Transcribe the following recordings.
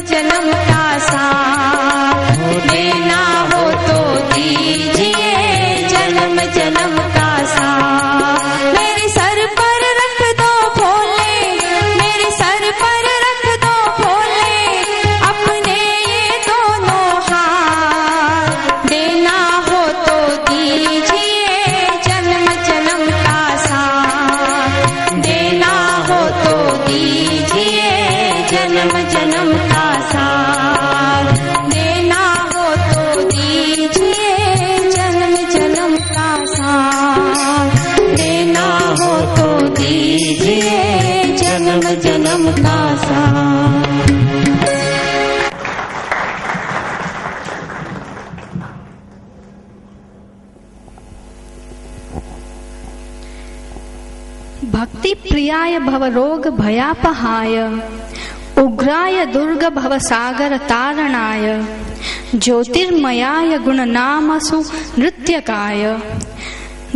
जन्म का साथ देना हो तो दीजिए जन्म जन्म का साथ। मेरे सर पर रख दो भोले, मेरे सर पर रख दो भोले अपने ये दोनों हाथ देना हो तो दीजिए जन्म जन्म का साथ देना हो तो दीजिए जन्म जन्म का साथ देना हो तो दीजिए जन्म जन्म का साथ देना हो तो दीजिए जन्म जन्म का साथ। भक्ति प्रियाय भवरोग भयापहाय उग्राय दुर्ग भवसागर तारणाय ज्योतिर्मयाय गुणनामसु नृत्यकाय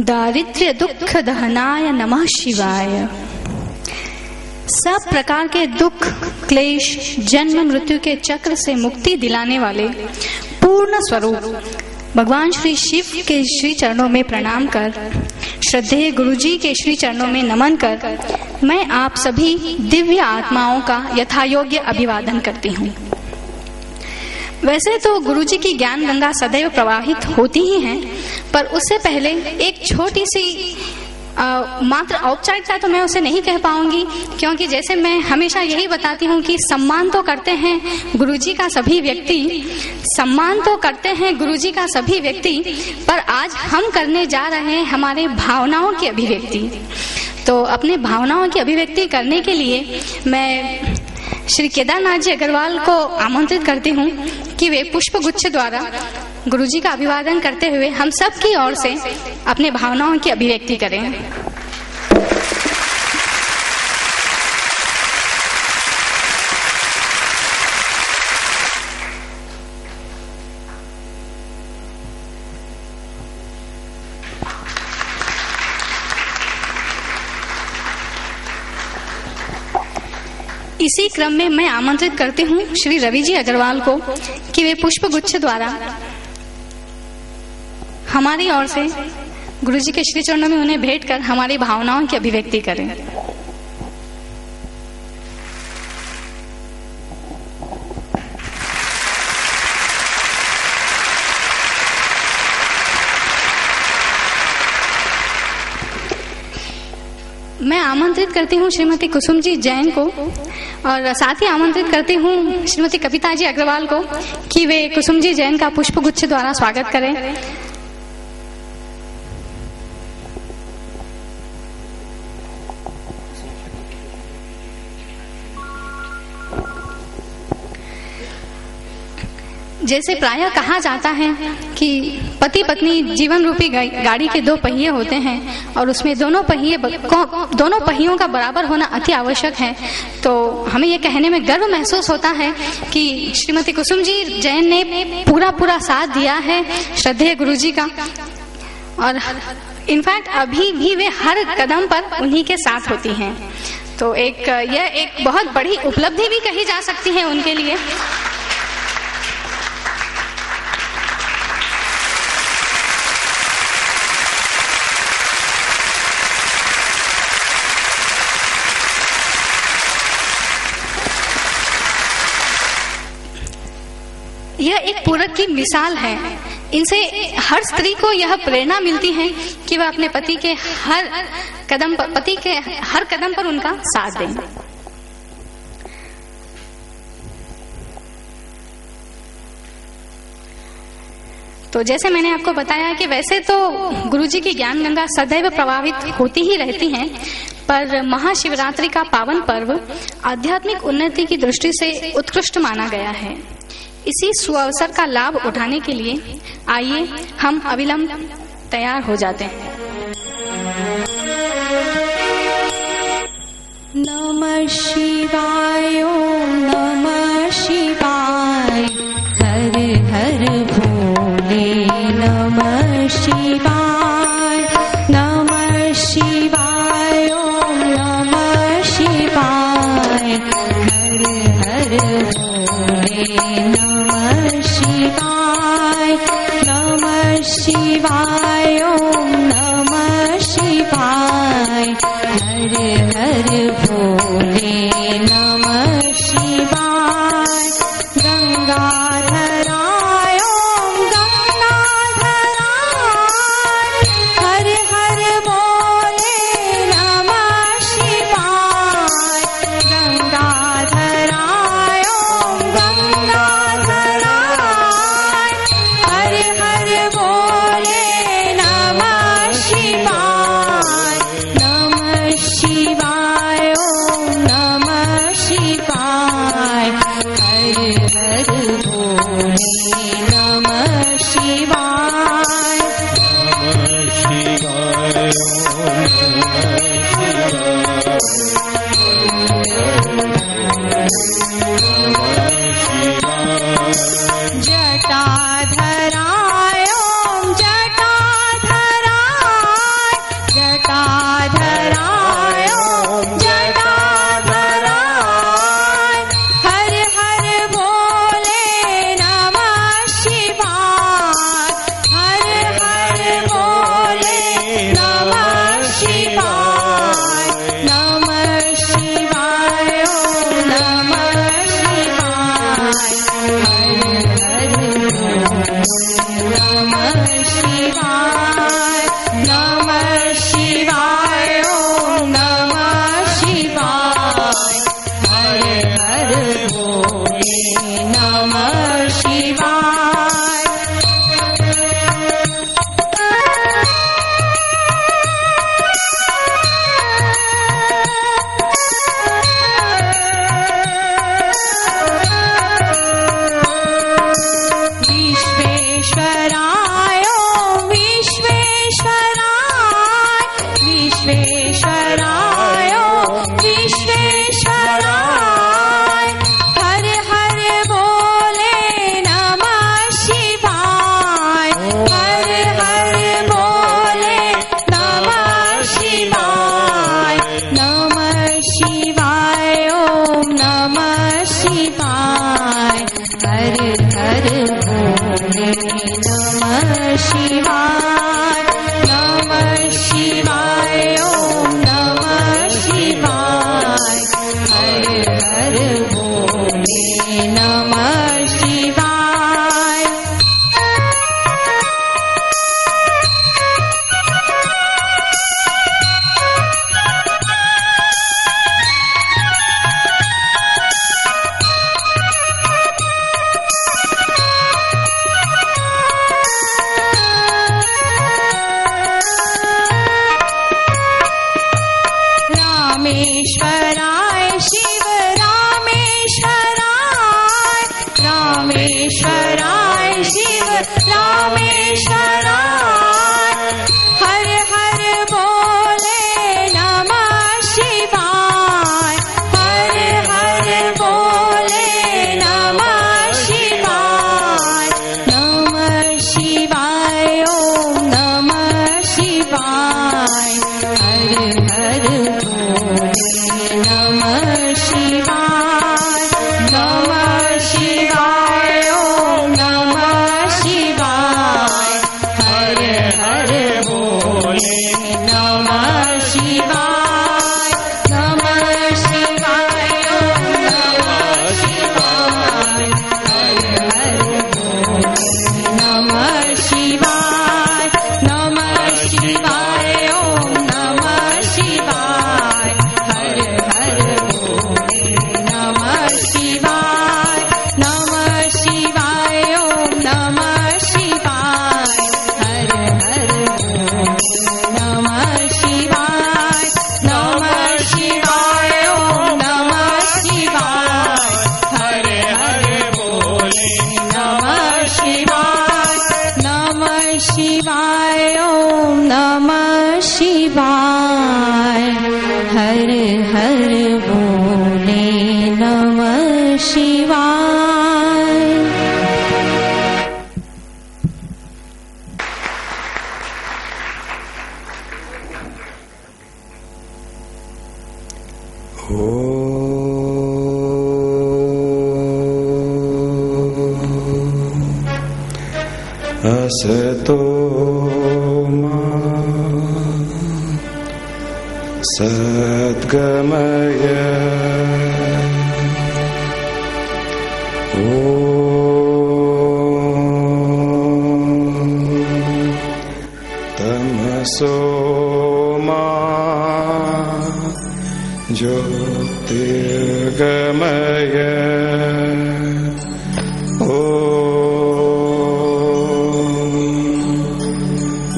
दारिद्र्य दुख दहनाय नमः शिवाय। सब प्रकार के दुख क्लेश जन्म मृत्यु के चक्र से मुक्ति दिलाने वाले पूर्ण स्वरूप भगवान श्री शिव के श्री चरणों में प्रणाम कर, श्रद्धेय गुरुजी के श्री चरणों में नमन कर मैं आप सभी दिव्य आत्माओं का यथायोग्य अभिवादन करती हूँ। वैसे तो गुरुजी की ज्ञान गंगा सदैव प्रवाहित होती ही है, पर उससे पहले एक छोटी सी मात्र औपचारिकता तो मैं उसे नहीं कह पाऊंगी, क्योंकि जैसे मैं हमेशा यही बताती हूँ कि सम्मान तो करते हैं गुरुजी का सभी व्यक्ति, सम्मान तो करते हैं गुरुजी का सभी व्यक्ति, पर आज हम करने जा रहे हैं हमारे भावनाओं की अभिव्यक्ति। तो अपने भावनाओं की अभिव्यक्ति करने के लिए मैं श्री केदारनाथ जी अग्रवाल को आमंत्रित करती हूँ कि वे पुष्प गुच्छ द्वारा गुरुजी का अभिवादन करते हुए हम सब की ओर से अपने भावनाओं की अभिव्यक्ति करें। इसी क्रम में मैं आमंत्रित करती हूँ श्री रवि जी अग्रवाल को कि वे पुष्प गुच्छ द्वारा हमारी ओर से गुरुजी के श्री चरणों में उन्हें भेंट कर हमारी भावनाओं की अभिव्यक्ति करें। मैं आमंत्रित करती हूँ श्रीमती कुसुम जी जैन को और साथ ही आमंत्रित करती हूँ श्रीमती कविता जी अग्रवाल को कि वे कुसुम जी जैन का पुष्प गुच्छ द्वारा स्वागत करें। जैसे प्रायः कहा जाता है कि पति पत्नी जीवन रूपी गाड़ी के दो पहिए होते हैं और उसमें दोनों पहियों का बराबर होना अति आवश्यक है, तो हमें ये कहने में गर्व महसूस होता है कि श्रीमती कुसुम जी जैन ने पूरा साथ दिया है श्रद्धेय गुरुजी का, और इनफैक्ट अभी भी वे हर कदम पर उन्हीं के साथ होती हैं। तो यह एक बहुत बड़ी उपलब्धि भी कही जा सकती है उनके लिए। यह एक पूरक की मिसाल है। इनसे हर स्त्री को यह प्रेरणा मिलती है कि वह अपने पति के हर कदम पर उनका साथ दें। तो जैसे मैंने आपको बताया कि वैसे तो गुरुजी की ज्ञान गंगा सदैव प्रभावित होती ही रहती हैं, पर महाशिवरात्रि का पावन पर्व आध्यात्मिक उन्नति की दृष्टि से उत्कृष्ट माना गया है। इसी सुअवसर का लाभ उठाने के लिए आइए हम अविलंब तैयार हो जाते हैं। नमः शिवाय ओम नमः शिवाय हर हर भोले नमः शिवाय नमः शिवाय ओम नमः शिवाय हर हर भोले भोले नमः शिवाय नमः शिवाय ओम नमः शिवाय हर हर भोले नमः शिवाय गंगाधराय ओम गंगाधराय हर हर भोले नमः शिवाय गंगाधराय ओम गंगाधराय हर हर भोले नमः शिवाय नमः शिवाय ओम नमः शिवाय हर हर भोले नमः शिवाय जटाधराय ओम जटाधराय जटाधराय ओम जटाधराय हर हर भोले नमः शिवाय हर हर भोले नमः शिवाय नमः शिवाय ओम नमः शिवाय नमः शिवाय नमः शिवाय ओम नमः शिवाय हर हर भोले नमः शिवाय विश्वेश्वराय ओम विश्वेश्वराय विश्वेश्वराय ओम विश्वेश्वराय हर हर भोले नमः शिवाय हर हर भोले नमः शिवाय नमः शिवाय ओम नमः शिवाय हर हर भोले नमः शिवाय नमः शिवाय ओम नमः शिवाय हर हर भोले नमः शिवाय रामेश्वराय शिव रामेश्वराय रामेश्वराय शिव रामेश्वराय हर हर भोले नमः शिवाय हर हर भोले नमः शिवाय नमः शिवाय ओम नमः शिवाय हर हर नमः शिवाय नमः शिवाय ओम नमः शिवाय असतो मा सद्गमय तमसो मा ज्योतिर्गमय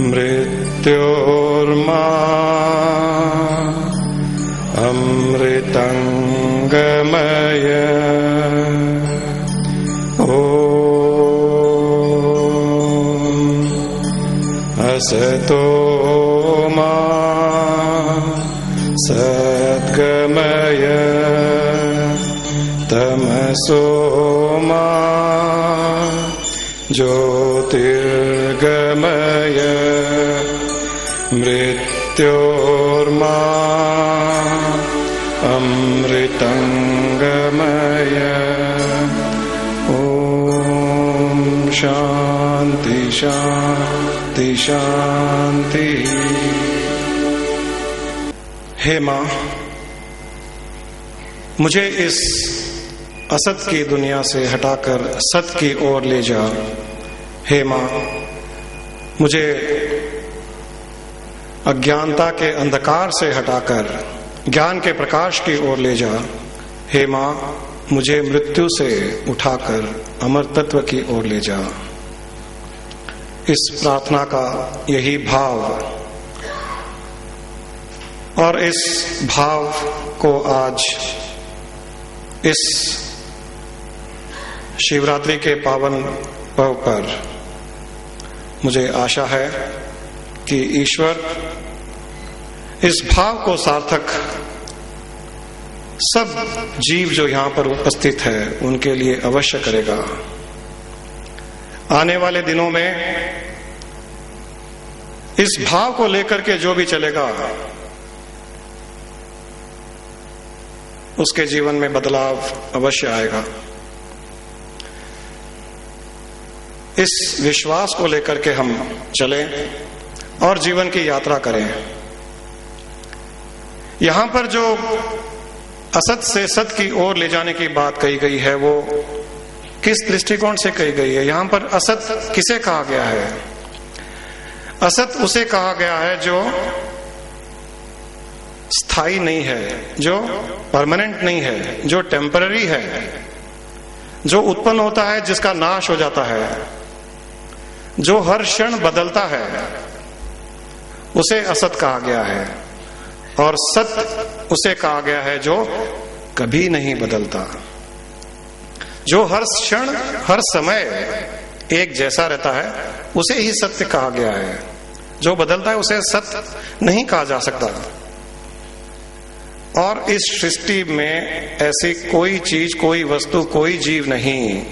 मृत्योर्मा अमृतंगमय असतो मा सद्गमय तमसो मा ज्योतिर्गमय मृत्योर्मा अमृतंगमय ओम शांति शांति शांति। हे मां, मुझे इस असत की दुनिया से हटाकर सत की ओर ले जा। हे मां, मुझे अज्ञानता के अंधकार से हटाकर ज्ञान के प्रकाश की ओर ले जा। हे मां, मुझे मृत्यु से उठाकर अमर तत्व की ओर ले जा। इस प्रार्थना का यही भाव और इस भाव को आज इस शिवरात्रि के पावन पर्व पर मुझे आशा है कि ईश्वर इस भाव को सार्थक सब जीव जो यहां पर उपस्थित है उनके लिए अवश्य करेगा। आने वाले दिनों में इस भाव को लेकर के जो भी चलेगा उसके जीवन में बदलाव अवश्य आएगा। इस विश्वास को लेकर के हम चलें और जीवन की यात्रा करें। यहां पर जो असत से सत की ओर ले जाने की बात कही गई है वो किस दृष्टिकोण से कही गई है? यहां पर असत किसे कहा गया है? असत उसे कहा गया है जो स्थायी नहीं है, जो परमानेंट नहीं है, जो टेम्पररी है, जो उत्पन्न होता है जिसका नाश हो जाता है, जो हर क्षण बदलता है, उसे असत कहा गया है। और सत उसे कहा गया है जो कभी नहीं बदलता, जो हर क्षण हर समय एक जैसा रहता है, उसे ही सत्य कहा गया है। जो बदलता है उसे सत्य नहीं कहा जा सकता। और इस सृष्टि में ऐसी कोई चीज, कोई वस्तु, कोई जीव नहीं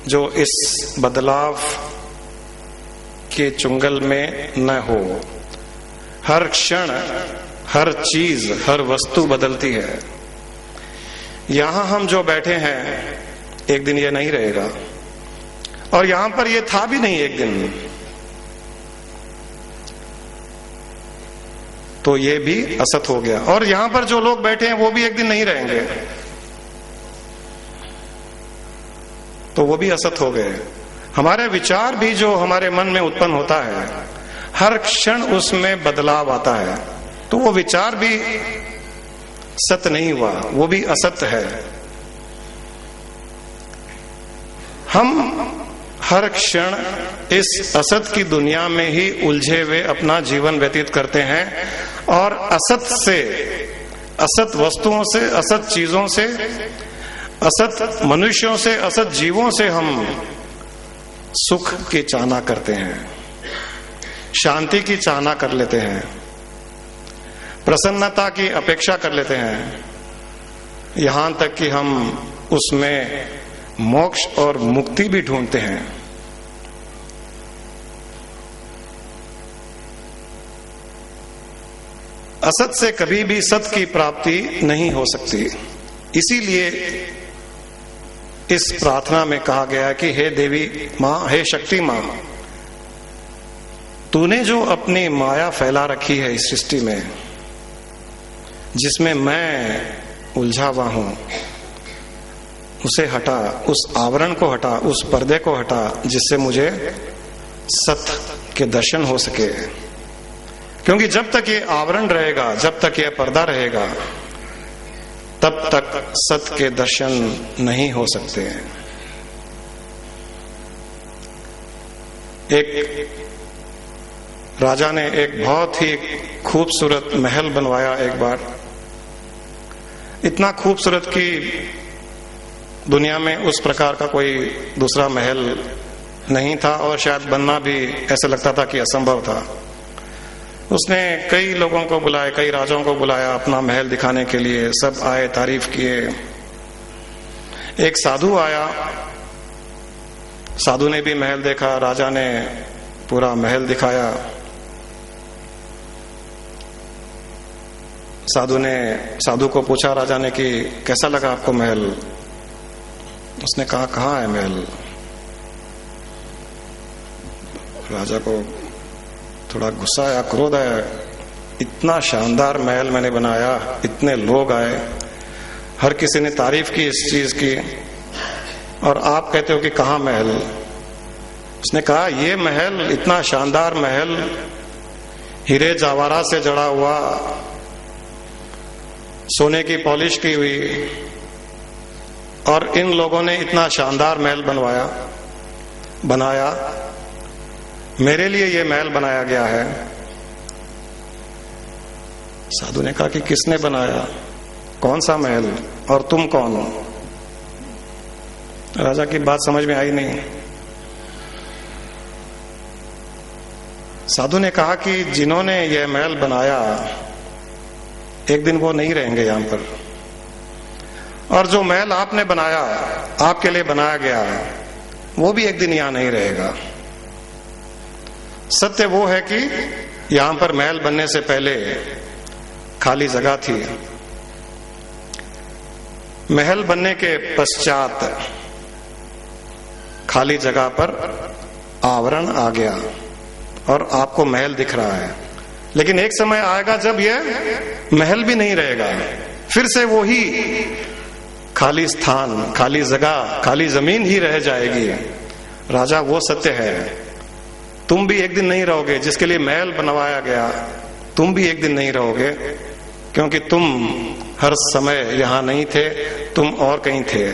जो इस बदलाव के चुंगल में न हो। हर क्षण हर चीज, हर वस्तु बदलती है। यहां हम जो बैठे हैं एक दिन ये नहीं रहेगा, और यहां पर ये था भी नहीं एक दिन, तो ये भी असत हो गया। और यहां पर जो लोग बैठे हैं वो भी एक दिन नहीं रहेंगे, तो वो भी असत हो गए। हमारे विचार भी जो हमारे मन में उत्पन्न होता है, हर क्षण उसमें बदलाव आता है, तो वो विचार भी सत्य नहीं हुआ, वो भी असत्य है। हम हर क्षण इस असत की दुनिया में ही उलझे हुए अपना जीवन व्यतीत करते हैं, और असत से, असत वस्तुओं से, असत चीजों से, असत मनुष्यों से, असत जीवों से हम सुख की चाहना करते हैं, शांति की चाहना कर लेते हैं, प्रसन्नता की अपेक्षा कर लेते हैं, यहां तक कि हम उसमें मोक्ष और मुक्ति भी ढूंढते हैं। असत से कभी भी सत की प्राप्ति नहीं हो सकती। इसीलिए इस प्रार्थना में कहा गया है कि हे देवी मां, हे शक्ति मां, तूने जो अपनी माया फैला रखी है इस सृष्टि में, जिसमें मैं उलझा हुआ हूं, उसे हटा, उस आवरण को हटा, उस पर्दे को हटा, जिससे मुझे सत्य के दर्शन हो सके। क्योंकि जब तक ये आवरण रहेगा, जब तक ये पर्दा रहेगा, तब तक सत्य के दर्शन नहीं हो सकते। एक राजा ने एक बहुत ही खूबसूरत महल बनवाया एक बार, इतना खूबसूरत कि दुनिया में उस प्रकार का कोई दूसरा महल नहीं था और शायद बनना भी ऐसा लगता था कि असंभव था। उसने कई लोगों को बुलाया, कई राजाओं को बुलाया अपना महल दिखाने के लिए। सब आए, तारीफ किए। एक साधु आया, साधु ने भी महल देखा, राजा ने पूरा महल दिखाया। साधु को पूछा राजा ने कि कैसा लगा आपको महल? उसने कहा कहाँ है महल? राजा को थोड़ा गुस्सा आया, क्रोध आया, इतना शानदार महल मैंने बनाया, इतने लोग आए, हर किसी ने तारीफ की इस चीज की, और आप कहते हो कि कहाँ महल? उसने कहा ये महल, इतना शानदार महल, हीरे जवाहरात से जड़ा हुआ, सोने की पॉलिश की हुई, और इन लोगों ने इतना शानदार महल बनाया, मेरे लिए ये महल बनाया गया है। साधु ने कहा कि किसने बनाया, कौन सा महल, और तुम कौन हो? राजा की बात समझ में आई नहीं। साधु ने कहा कि जिन्होंने यह महल बनाया, एक दिन वो नहीं रहेंगे यहां पर, और जो महल आपने बनाया, आपके लिए बनाया गया, वो भी एक दिन यहां नहीं रहेगा। सत्य वो है कि यहां पर महल बनने से पहले खाली जगह थी। महल बनने के पश्चात खाली जगह पर आवरण आ गया और आपको महल दिख रहा है। लेकिन एक समय आएगा जब यह महल भी नहीं रहेगा, फिर से वो ही खाली स्थान, खाली जगह, खाली जमीन ही रह जाएगी। राजा, वो सत्य है। तुम भी एक दिन नहीं रहोगे, जिसके लिए महल बनवाया गया, तुम भी एक दिन नहीं रहोगे, क्योंकि तुम हर समय यहां नहीं थे, तुम और कहीं थे,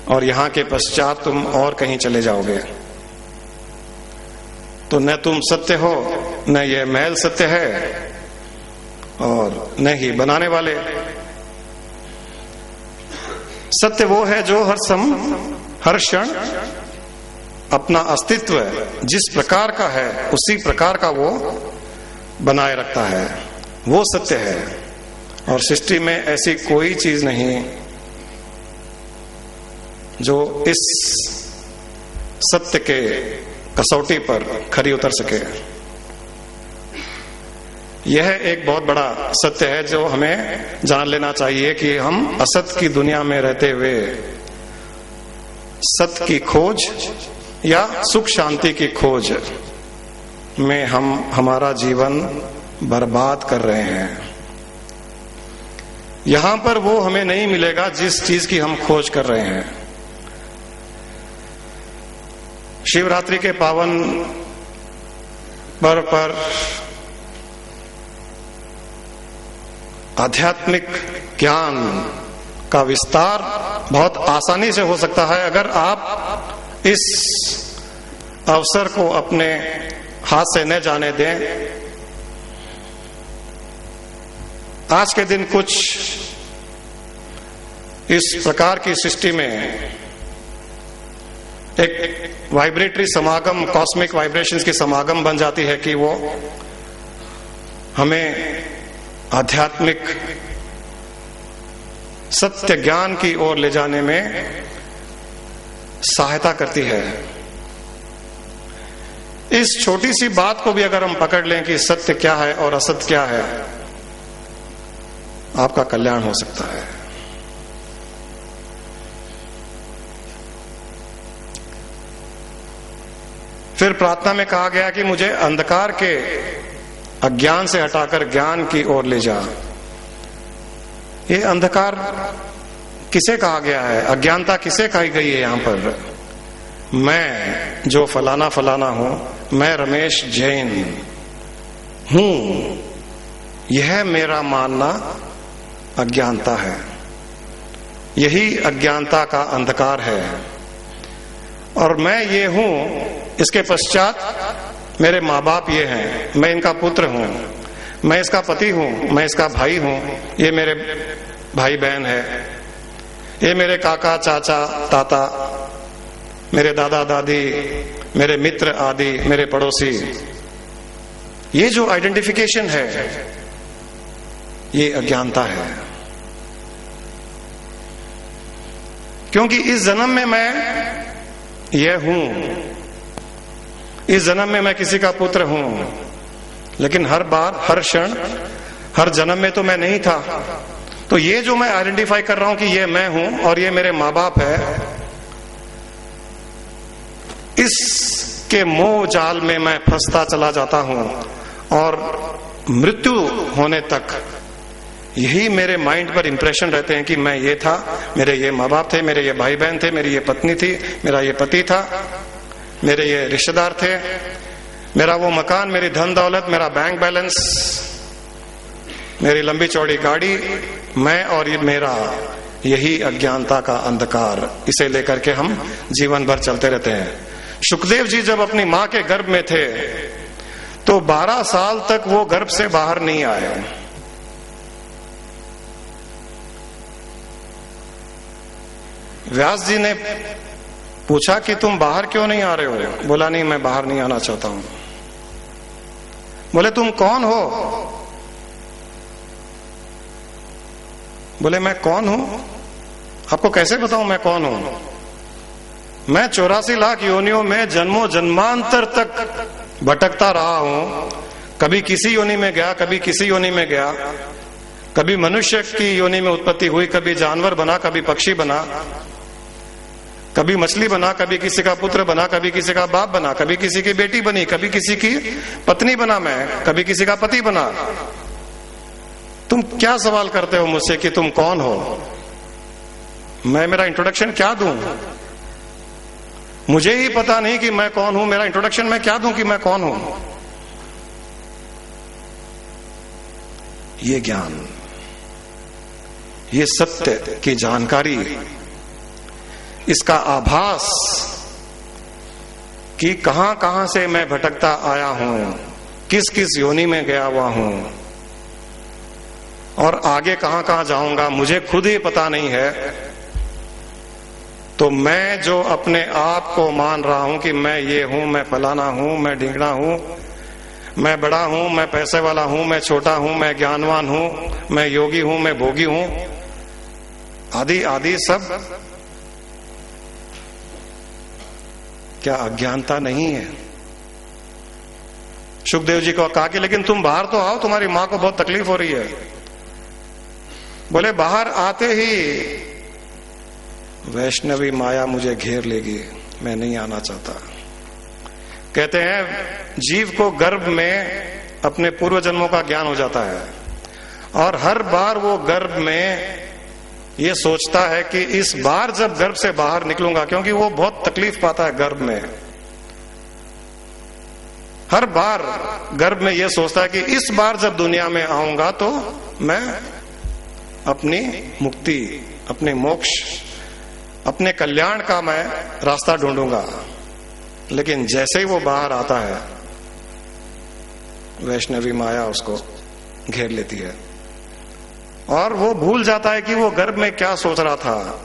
और यहां के पश्चात तुम और कहीं चले जाओगे। तो न तुम सत्य हो, न यह महल सत्य है, और न ही बनाने वाले। सत्य वो है जो हर क्षण अपना अस्तित्व जिस प्रकार का है उसी प्रकार का वो बनाए रखता है, वो सत्य है। और सृष्टि में ऐसी कोई चीज नहीं जो इस सत्य के कसौटी पर खरी उतर सके। यह एक बहुत बड़ा सत्य है जो हमें जान लेना चाहिए कि हम असत की दुनिया में रहते हुए सत्य की खोज या सुख शांति की खोज में हम हमारा जीवन बर्बाद कर रहे हैं। यहां पर वो हमें नहीं मिलेगा जिस चीज की हम खोज कर रहे हैं। शिवरात्रि के पावन पर्व पर आध्यात्मिक ज्ञान का विस्तार बहुत आसानी से हो सकता है अगर आप इस अवसर को अपने हाथ से न जाने दें। आज के दिन कुछ इस प्रकार की सृष्टि में एक वाइब्रेटरी समागम, कॉस्मिक वाइब्रेशंस की समागम बन जाती है कि वो हमें आध्यात्मिक सत्य ज्ञान की ओर ले जाने में सहायता करती है। इस छोटी सी बात को भी अगर हम पकड़ लें कि सत्य क्या है और असत्य क्या है, आपका कल्याण हो सकता है। फिर प्रार्थना में कहा गया कि मुझे अंधकार के अज्ञान से हटाकर ज्ञान की ओर ले जा। ये अंधकार किसे कहा गया है, अज्ञानता किसे कही गई है यहां पर? मैं जो फलाना फलाना हूं, मैं रमेश जैन हूं, यह मेरा मानना अज्ञानता है। यही अज्ञानता का अंधकार है। और मैं ये हूं, इसके पश्चात मेरे माँ बाप ये हैं, मैं इनका पुत्र हूं, मैं इसका पति हूं, मैं इसका भाई हूं, ये मेरे भाई बहन है, ये मेरे काका चाचा ताता, मेरे दादा दादी, मेरे मित्र आदि, मेरे पड़ोसी। ये जो आइडेंटिफिकेशन है ये अज्ञानता है। क्योंकि इस जन्म में मैं यह हूं, इस जन्म में मैं किसी का पुत्र हूं, लेकिन हर बार, हर क्षण, हर जन्म में तो मैं नहीं था। तो ये जो मैं आइडेंटिफाई कर रहा हूं कि ये मैं हूं और ये मेरे माँ बाप है, इसके मोह जाल में मैं फंसता चला जाता हूं और मृत्यु होने तक यही मेरे माइंड पर इंप्रेशन रहते हैं कि मैं ये था, मेरे ये माँ बाप थे, मेरे ये भाई बहन थे, मेरी ये पत्नी थी, मेरा ये पति था, मेरे ये रिश्तेदार थे, मेरा वो मकान, मेरी धन दौलत, मेरा बैंक बैलेंस, मेरी लंबी चौड़ी गाड़ी, मैं और ये मेरा, यही अज्ञानता का अंधकार। इसे लेकर के हम जीवन भर चलते रहते हैं। सुखदेव जी जब अपनी मां के गर्भ में थे तो 12 साल तक वो गर्भ से बाहर नहीं आए। व्यास जी ने पूछा कि तुम बाहर क्यों नहीं आ रहे हो? बोला नहीं, मैं बाहर नहीं आना चाहता हूं। बोले तुम कौन हो? बोले मैं कौन हूं? आपको कैसे बताऊं मैं कौन हूं? मैं 84 लाख योनियों में जन्मों जन्मांतर तक भटकता रहा हूं। कभी किसी योनि में गया, कभी किसी योनि में गया, कभी मनुष्य की योनि में उत्पत्ति हुई, कभी जानवर बना, कभी पक्षी बना, कभी मछली बना, कभी किसी का पुत्र बना, कभी किसी का बाप बना, कभी किसी की बेटी बनी, कभी किसी की पत्नी बना मैं, कभी किसी का पति बना। तुम क्या सवाल करते हो मुझसे कि तुम कौन हो? मैं मेरा इंट्रोडक्शन क्या दूं? मुझे ही पता नहीं कि मैं कौन हूं, मेरा इंट्रोडक्शन मैं क्या दूं कि मैं कौन हूं? ये ज्ञान, ये सत्य की जानकारी, इसका आभास कि कहां कहां से मैं भटकता आया हूं, किस किस योनि में गया हुआ हूं और आगे कहां कहां जाऊंगा, मुझे खुद ही पता नहीं है। तो मैं जो अपने आप को मान रहा हूं कि मैं ये हूं, मैं फलाना हूं, मैं ढिंगड़ा हूं, मैं बड़ा हूं, मैं पैसे वाला हूं, मैं छोटा हूं, मैं ज्ञानवान हूं, मैं योगी हूं, मैं भोगी हूं, आदि आदि सब क्या अज्ञानता नहीं है? सुखदेव जी को कहा कि लेकिन तुम बाहर तो आओ, तुम्हारी मां को बहुत तकलीफ हो रही है। बोले बाहर आते ही वैष्णवी माया मुझे घेर लेगी, मैं नहीं आना चाहता। कहते हैं जीव को गर्भ में अपने पूर्व जन्मों का ज्ञान हो जाता है और हर बार वो गर्भ में ये सोचता है कि इस बार जब गर्भ से बाहर निकलूंगा, क्योंकि वो बहुत तकलीफ पाता है गर्भ में, हर बार गर्भ में ये सोचता है कि इस बार जब दुनिया में आऊंगा तो मैं अपनी मुक्ति, अपने मोक्ष, अपने कल्याण का मैं रास्ता ढूंढूंगा। लेकिन जैसे ही वो बाहर आता है वैष्णवी माया उसको घेर लेती है और वो भूल जाता है कि वो गर्भ में क्या सोच रहा था।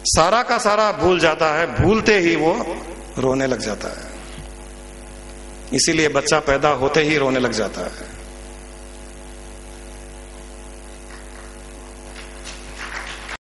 सारा का सारा भूल जाता है, भूलते ही वो रोने लग जाता है। इसीलिए बच्चा पैदा होते ही रोने लग जाता है।